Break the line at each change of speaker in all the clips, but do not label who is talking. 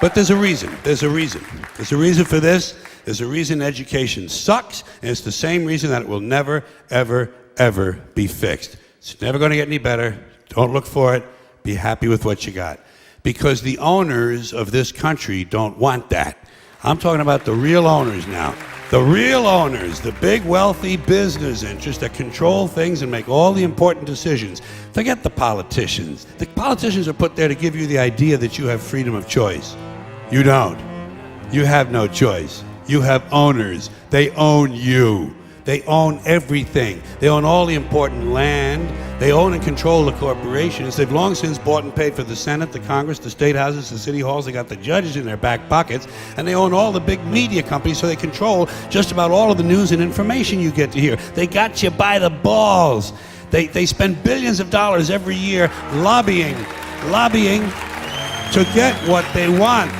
But there's a reason. There's a reason. There's a reason for this. There's a reason education sucks, and it's the same reason that it will never, ever, ever be fixed. It's never going to get any better. Don't look for it. Be happy with what you got. Because the owners of this country don't want that. I'm talking about the real owners now. The real owners, the big wealthy business interests that control things and make all the important decisions. Forget the politicians. The politicians are put there to give you the idea that you have freedom of choice. You don't. You have no choice. You have owners. They own you. They own everything. They own all the important land. They own and control the corporations. They've long since bought and paid for the Senate, the Congress, the state houses, the city halls. They got the judges in their back pockets. And they own all the big media companies, so they control just about all of the news and information you get to hear. They got you by the balls. They spend billions of dollars every year lobbying to get what they want.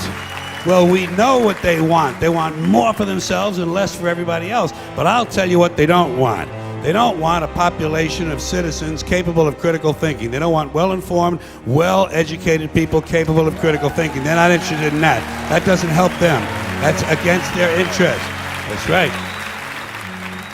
Well, we know what they want. They want more for themselves and less for everybody else. But I'll tell you what they don't want. They don't want a population of citizens capable of critical thinking. They don't want well-informed, well-educated people capable of critical thinking. They're not interested in that. That doesn't help them. That's against their interest. That's right.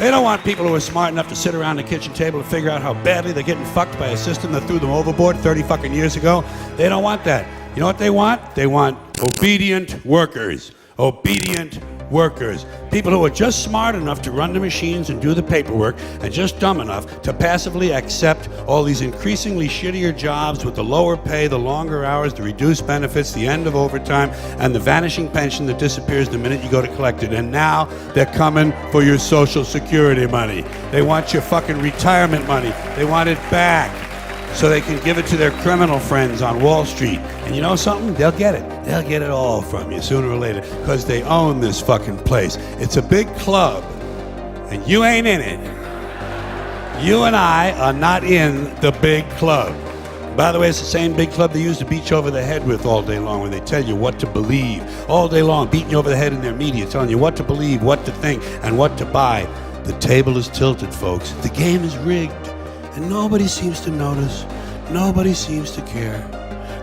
They don't want people who are smart enough to sit around the kitchen table and figure out how badly they're getting fucked by a system that threw them overboard 30 fucking years ago. They don't want that. You know what they want? They want obedient workers. Obedient workers. People who are just smart enough to run the machines and do the paperwork, and just dumb enough to passively accept all these increasingly shittier jobs with the lower pay, the longer hours, the reduced benefits, the end of overtime, and the vanishing pension that disappears the minute you go to collect it. And now they're coming for your Social Security money. They want your fucking retirement money. They want it back, so they can give it to their criminal friends on Wall Street. And you know something? They'll get it. They'll get it all from you sooner or later, because they own this fucking place. It's a big club, and you ain't in it. You and I are not in the big club. By the way, it's the same big club they use to beat you over the head with all day long when they tell you what to believe. All day long, beating you over the head in their media, telling you what to believe, what to think, and what to buy. The table is tilted, folks. The game is rigged. And nobody seems to notice. Nobody seems to care.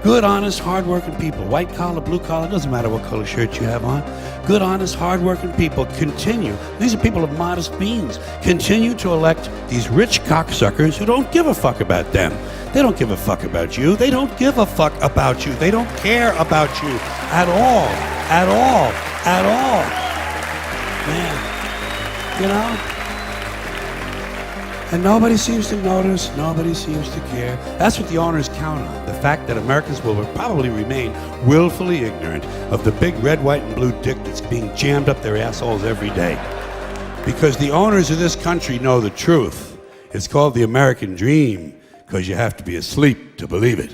Good, honest, hard-working people, white collar, blue collar, doesn't matter what color shirt you have on. Good, honest, hard-working people continue. These are people of modest means. Continue to elect these rich cocksuckers who don't give a fuck about them. They don't give a fuck about you. They don't give a fuck about you. They don't care about you at all. At all. At all. Man, you know? And nobody seems to notice, nobody seems to care. That's what the owners count on, the fact that Americans will probably remain willfully ignorant of the big red, white, and blue dick that's being jammed up their assholes every day. Because the owners of this country know the truth. It's called the American dream, because you have to be asleep to believe it.